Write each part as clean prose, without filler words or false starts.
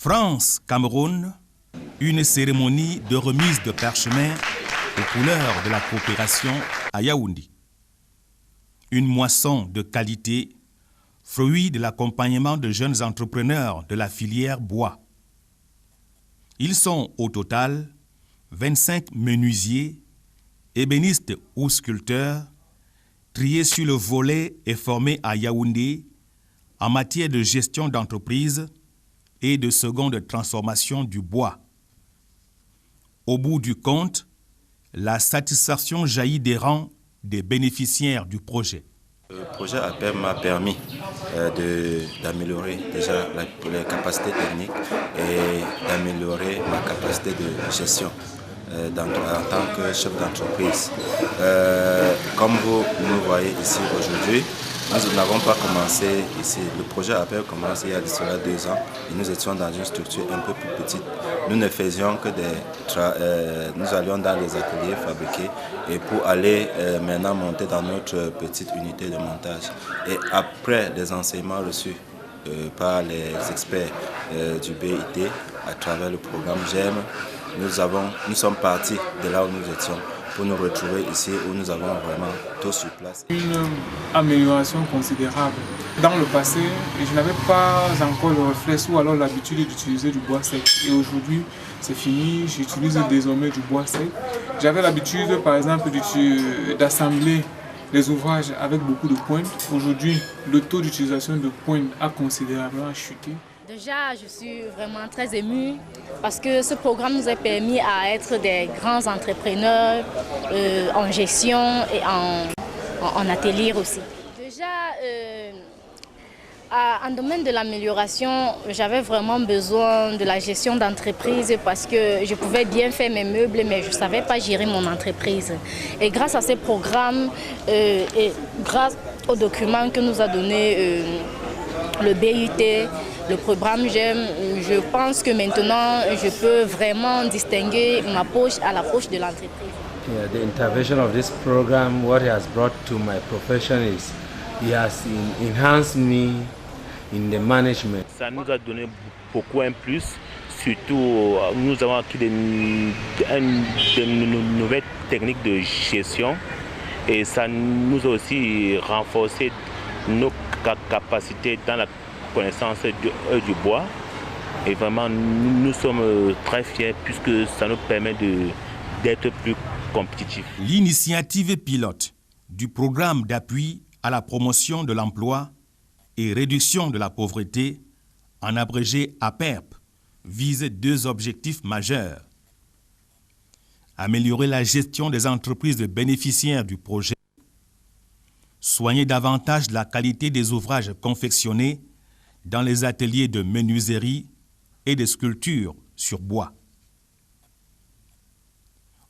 France-Cameroun, une cérémonie de remise de parchemin aux couleurs de la coopération à Yaoundé. Une moisson de qualité, fruit de l'accompagnement de jeunes entrepreneurs de la filière bois. Ils sont au total 25 menuisiers, ébénistes ou sculpteurs, triés sur le volet et formés à Yaoundé en matière de gestion d'entreprise et de seconde transformation du bois. Au bout du compte, la satisfaction jaillit des rangs des bénéficiaires du projet. Le projet APEP m'a permis d'améliorer déjà les capacités techniques et d'améliorer ma capacité de gestion en tant que chef d'entreprise. Comme vous nous voyez ici aujourd'hui, nous n'avons pas commencé ici. Le projet APEP a commencé il y a cela 2 ans et nous étions dans une structure un peu plus petite. Nous ne faisions que nous allions dans les ateliers fabriqués et pour aller maintenant monter dans notre petite unité de montage. Et après les enseignements reçus par les experts du BIT à travers le programme GEM, nous sommes partis de là où nous étions pour nous retrouver ici où nous avons vraiment tout sur place. Une amélioration considérable. Dans le passé, je n'avais pas encore le réflexe ou alors l'habitude d'utiliser du bois sec. Et aujourd'hui, c'est fini, j'utilise désormais du bois sec. J'avais l'habitude, par exemple, d'assembler les ouvrages avec beaucoup de pointes. Aujourd'hui, le taux d'utilisation de pointes a considérablement chuté. Déjà, je suis vraiment très émue parce que ce programme nous a permis à être des grands entrepreneurs en gestion et en atelier aussi. Déjà, en domaine de l'amélioration, j'avais vraiment besoin de la gestion d'entreprise parce que je pouvais bien faire mes meubles, mais je ne savais pas gérer mon entreprise. Et grâce à ces programmes et grâce aux documents que nous a donné le BUT, le programme GEM, je pense que maintenant je peux vraiment distinguer ma poche à la poche de l'entreprise. Yeah, the intervention of this program, what it has brought to my profession is it has enhanced me in the management. Ça nous a donné beaucoup un plus, surtout nous avons acquis de nouvelles techniques de gestion et ça nous a aussi renforcé nos capacités dans la connaissance du bois et vraiment nous sommes très fiers puisque ça nous permet d'être plus compétitifs. L'initiative pilote du programme d'appui à la promotion de l'emploi et réduction de la pauvreté, en abrégé APEP, vise 2 objectifs majeurs. Améliorer la gestion des entreprises de bénéficiaires du projet, soigner davantage la qualité des ouvrages confectionnés dans les ateliers de menuiserie et de sculpture sur bois.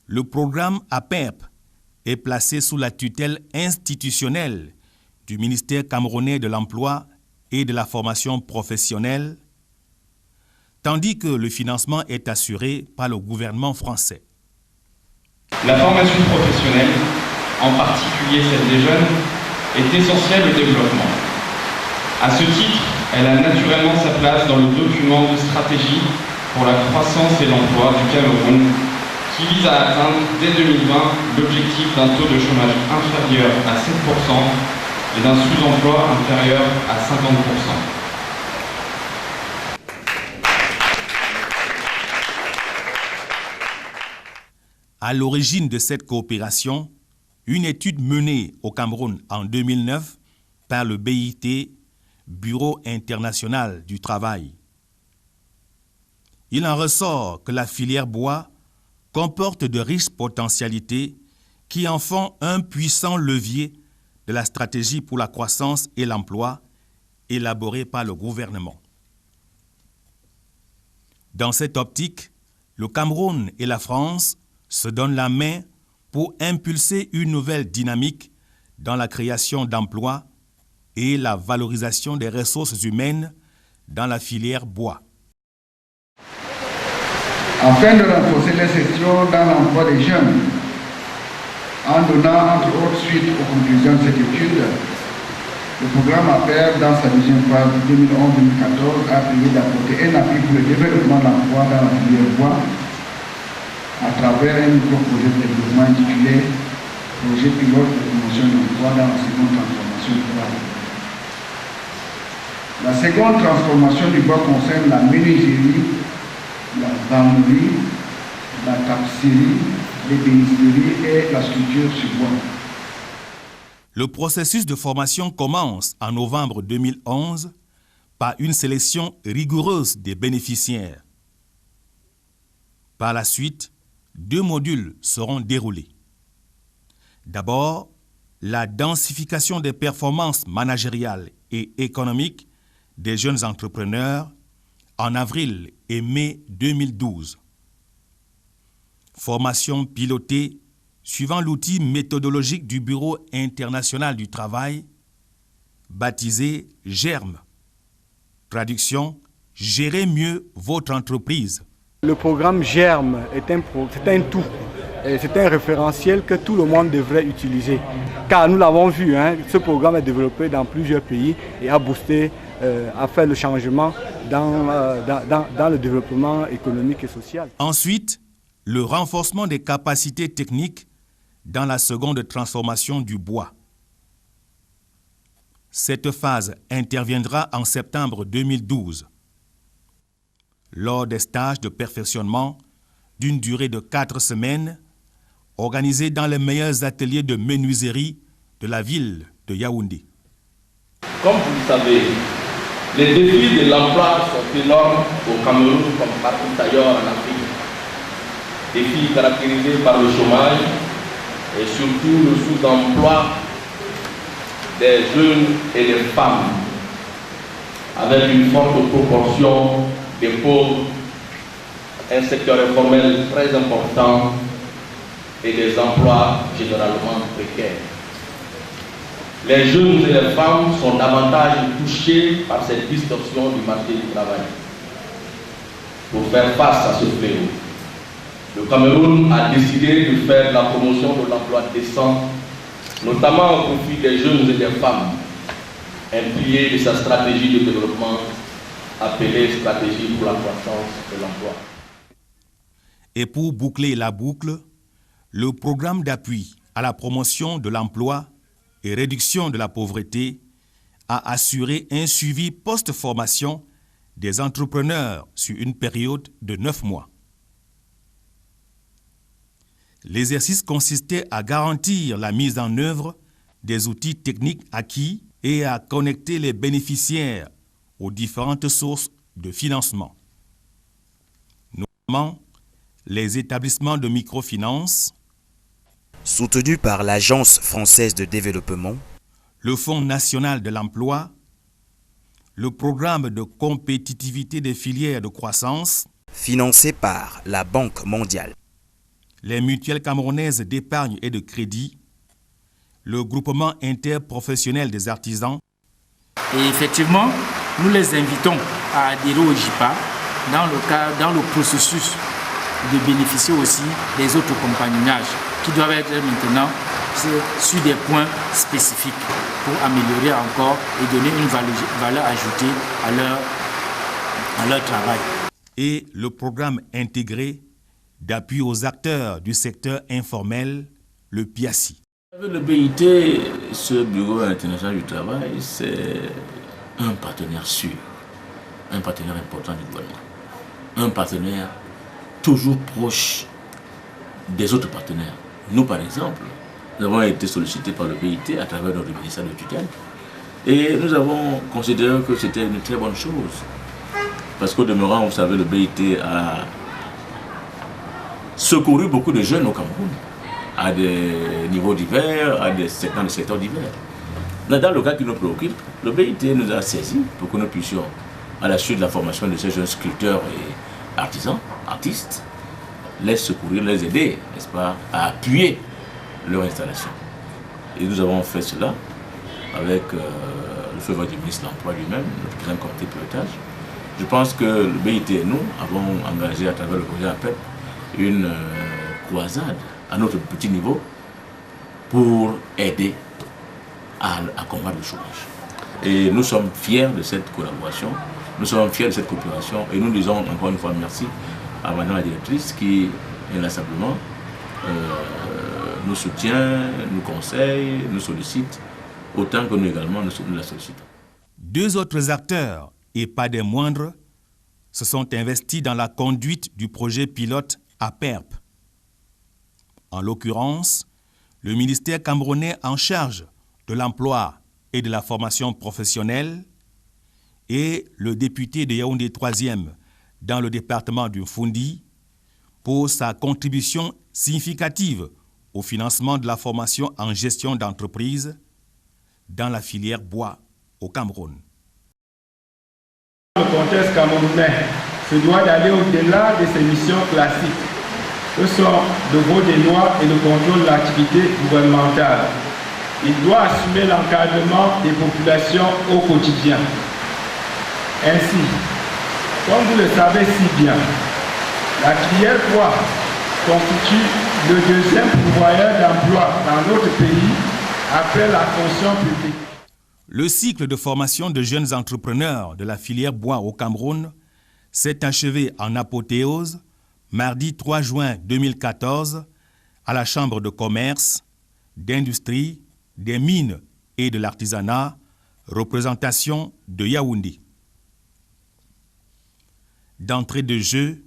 Le programme APEP est placé sous la tutelle institutionnelle du ministère camerounais de l'Emploi et de la formation professionnelle, tandis que le financement est assuré par le gouvernement français. La formation professionnelle, en particulier celle des jeunes, est essentielle au développement. À ce titre, elle a naturellement sa place dans le document de stratégie pour la croissance et l'emploi du Cameroun, qui vise à atteindre dès 2020 l'objectif d'un taux de chômage inférieur à 7% et d'un sous-emploi inférieur à 50%. À l'origine de cette coopération, une étude menée au Cameroun en 2009 par le BIT, Bureau international du travail. Il en ressort que la filière bois comporte de riches potentialités qui en font un puissant levier de la stratégie pour la croissance et l'emploi élaborée par le gouvernement. Dans cette optique, le Cameroun et la France se donnent la main pour impulser une nouvelle dynamique dans la création d'emplois et la valorisation des ressources humaines dans la filière bois. Afin de renforcer l'insertion dans l'emploi des jeunes, en donnant entre autres suite aux conclusions de cette étude, Le programme APR, dans sa deuxième phase 2011-2014, a prévu d'apporter un appui pour le développement de l'emploi dans la filière bois à travers un nouveau projet de développement intitulé Projet pilote de promotion de l'emploi dans la seconde transformation du bois. La seconde transformation du bois concerne la menuiserie, la vannerie, la tapisserie, l'ébénisterie et la sculpture sur bois. Le processus de formation commence en novembre 2011 par une sélection rigoureuse des bénéficiaires. Par la suite, 2 modules seront déroulés. D'abord, la densification des performances managériales et économiques des jeunes entrepreneurs en avril et mai 2012. Formation pilotée suivant l'outil méthodologique du Bureau international du travail, baptisé GERM. Traduction, gérez mieux votre entreprise. Le programme GERM c'est un tout. C'est un référentiel que tout le monde devrait utiliser. Car nous l'avons vu, ce programme est développé dans plusieurs pays et a boosté, a fait le changement dans le développement économique et social. Ensuite, le renforcement des capacités techniques dans la seconde transformation du bois. Cette phase interviendra en septembre 2012. Lors des stages de perfectionnement d'une durée de 4 semaines, organisés dans les meilleurs ateliers de menuiserie de la ville de Yaoundé. Comme vous le savez, les défis de l'emploi sont énormes au Cameroun comme partout ailleurs en Afrique. Défis caractérisés par le chômage et surtout le sous-emploi des jeunes et des femmes, avec une forte proportion des pauvres, un secteur informel très important et des emplois généralement précaires. Les jeunes et les femmes sont davantage touchés par cette distorsion du marché du travail. Pour faire face à ce fléau, le Cameroun a décidé de faire la promotion de l'emploi décent, notamment au profit des jeunes et des femmes, un pilier de sa stratégie de développement appelée stratégie pour la croissance de l'emploi. Et pour boucler la boucle, le programme d'appui à la promotion de l'emploi et réduction de la pauvreté a assuré un suivi post-formation des entrepreneurs sur une période de 9 mois. L'exercice consistait à garantir la mise en œuvre des outils techniques acquis et à connecter les bénéficiaires aux différentes sources de financement, notamment les établissements de microfinance, soutenu par l'Agence française de développement, le Fonds national de l'emploi, le programme de compétitivité des filières de croissance, financé par la Banque mondiale, les mutuelles camerounaises d'épargne et de crédit, le groupement interprofessionnel des artisans. Et effectivement, nous les invitons à adhérer au JIPA dans le processus de bénéficier aussi des autres compagnonnages qui doivent être maintenant sur des points spécifiques pour améliorer encore et donner une valeur ajoutée à leur travail. Et le programme intégré d'appui aux acteurs du secteur informel, le PIACI. Le BIT, ce Bureau international du travail, c'est un partenaire sûr, un partenaire important du gouvernement, un partenaire toujours proche des autres partenaires. Nous, par exemple, nous avons été sollicités par le BIT à travers notre ministère de tutelle et nous avons considéré que c'était une très bonne chose. Parce qu'au demeurant, vous savez, le BIT a secouru beaucoup de jeunes au Cameroun à des niveaux divers, dans des secteurs divers. Dans le cas qui nous préoccupe, le BIT nous a saisis pour que nous puissions, à la suite de la formation de ces jeunes sculpteurs et artisans, artistes, les secourir, les aider, n'est-ce pas, à appuyer leur installation. Et nous avons fait cela avec le feu vert du ministre de l'Emploi lui-même, notre président comité de pilotage. Je pense que le BIT et nous avons engagé à travers le projet APEP une croisade à notre petit niveau pour aider à combattre le chômage. Et nous sommes fiers de cette collaboration, nous sommes fiers de cette coopération et nous disons encore une fois merci à Madame la directrice qui inlassablement nous soutient, nous conseille, nous sollicite, autant que nous également nous la sollicitons. Deux autres acteurs, et pas des moindres, se sont investis dans la conduite du projet pilote APERP. En l'occurrence, le ministère camerounais en charge de l'emploi et de la formation professionnelle et le député de Yaoundé 3e dans le département du Fundi pour sa contribution significative au financement de la formation en gestion d'entreprise dans la filière bois au Cameroun. Le contexte camerounais se doit d'aller au-delà de ses missions classiques, que sont le vote des lois et le contrôle de l'activité gouvernementale. Il doit assumer l'encadrement des populations au quotidien. Ainsi, comme vous le savez si bien, la filière bois constitue le deuxième pourvoyeur d'emploi dans notre pays après la fonction publique. Le cycle de formation de jeunes entrepreneurs de la filière bois au Cameroun s'est achevé en apothéose mardi 3 juin 2014 à la Chambre de commerce, d'industrie, des mines et de l'artisanat, représentation de Yaoundé. D'entrée de jeu,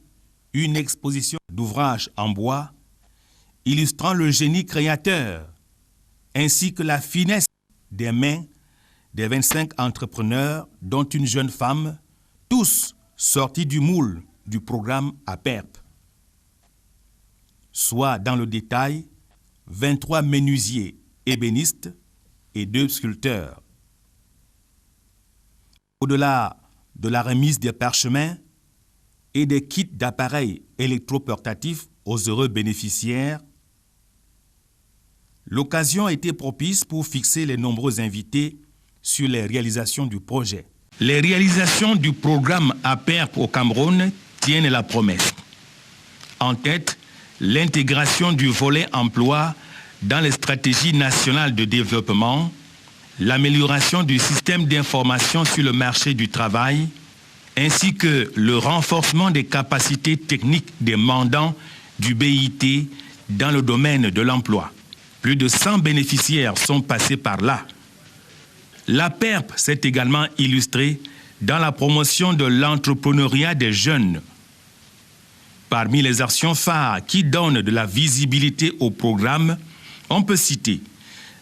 une exposition d'ouvrages en bois illustrant le génie créateur ainsi que la finesse des mains des 25 entrepreneurs, dont une jeune femme, tous sortis du moule du programme APERP. Soit dans le détail, 23 menuisiers ébénistes et 2 sculpteurs. Au-delà de la remise des parchemins et des kits d'appareils électroportatifs aux heureux bénéficiaires, l'occasion a été propice pour fixer les nombreux invités sur les réalisations du projet. Les réalisations du programme APERP au Cameroun tiennent la promesse. En tête, l'intégration du volet emploi dans les stratégies nationales de développement, l'amélioration du système d'information sur le marché du travail, ainsi que le renforcement des capacités techniques des mandants du BIT dans le domaine de l'emploi. Plus de 100 bénéficiaires sont passés par là. L'APERP s'est également illustrée dans la promotion de l'entrepreneuriat des jeunes. Parmi les actions phares qui donnent de la visibilité au programme, on peut citer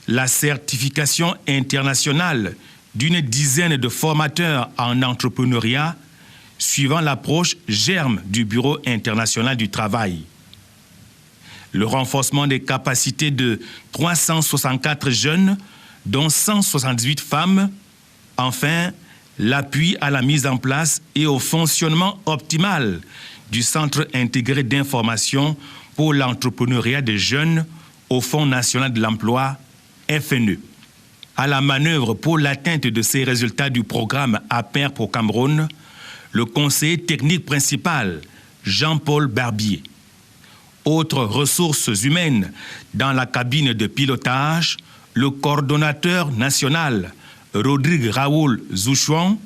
la certification internationale d'une dizaine de formateurs en entrepreneuriat suivant l'approche GERME du Bureau international du travail. Le renforcement des capacités de 364 jeunes, dont 178 femmes. Enfin, l'appui à la mise en place et au fonctionnement optimal du Centre intégré d'information pour l'entrepreneuriat des jeunes au Fonds national de l'emploi, FNE. À la manœuvre pour l'atteinte de ces résultats du programme APERP au Cameroun, le conseiller technique principal, Jean-Paul Barbier. Autres ressources humaines dans la cabine de pilotage, le coordonnateur national, Rodrigue Raoul Zouchouan,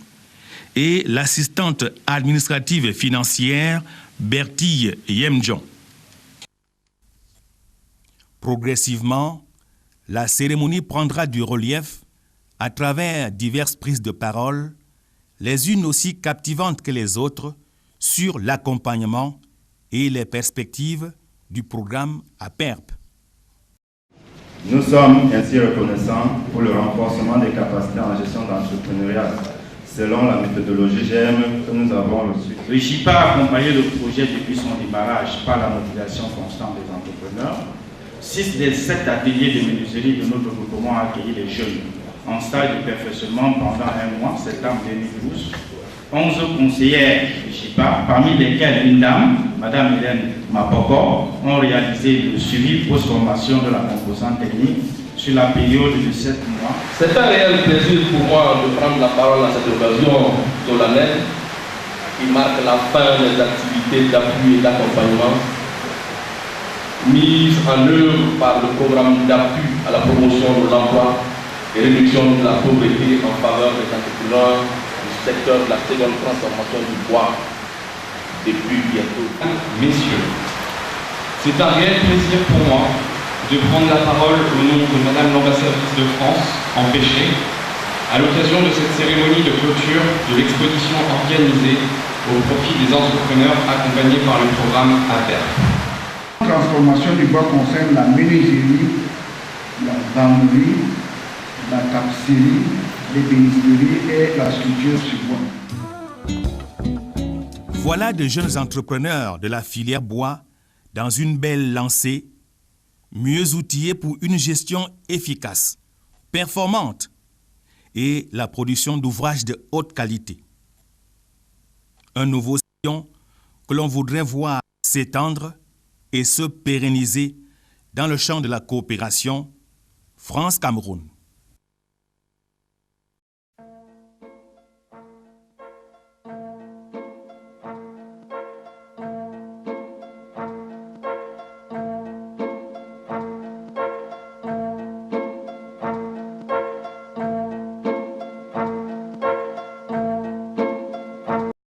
et l'assistante administrative et financière, Bertille Yemdjon. Progressivement, la cérémonie prendra du relief à travers diverses prises de parole, les unes aussi captivantes que les autres, sur l'accompagnement et les perspectives du programme APERP. Nous sommes ainsi reconnaissants pour le renforcement des capacités en gestion d'entrepreneuriat selon la méthodologie GERME que nous avons reçue. Le JIPA a accompagné le projet depuis son démarrage par la motivation constante des entrepreneurs. 6 des 7 ateliers de menuiserie de notre groupement ont accueilli les jeunes en stage de perfectionnement pendant un mois, septembre 2012. 11 conseillères du JIPA, parmi lesquelles une dame, Mme Hélène Mapoko, ont réalisé le suivi post-formation de la composante technique sur la période de 7 mois. C'est un réel plaisir pour moi de prendre la parole à cette occasion solennelle qui marque la fin des activités d'appui et d'accompagnement mises en œuvre par le programme d'appui à la promotion de l'emploi et réduction de la pauvreté en faveur des entrepreneurs du secteur de la seconde transformation du bois depuis bientôt. Messieurs, c'est un réel plaisir pour moi de prendre la parole au nom de Madame l'ambassadrice de France en pêché à l'occasion de cette cérémonie de clôture de l'exposition organisée au profit des entrepreneurs accompagnés par le programme APER. La transformation du bois concerne la menuiserie, la vannerie, la tapisserie, l'ébénisterie et la sculpture sur bois. Voilà de jeunes entrepreneurs de la filière bois dans une belle lancée, mieux outillés pour une gestion efficace, performante et la production d'ouvrages de haute qualité. Un nouveau sillon que l'on voudrait voir s'étendre et se pérenniser dans le champ de la coopération France-Cameroun.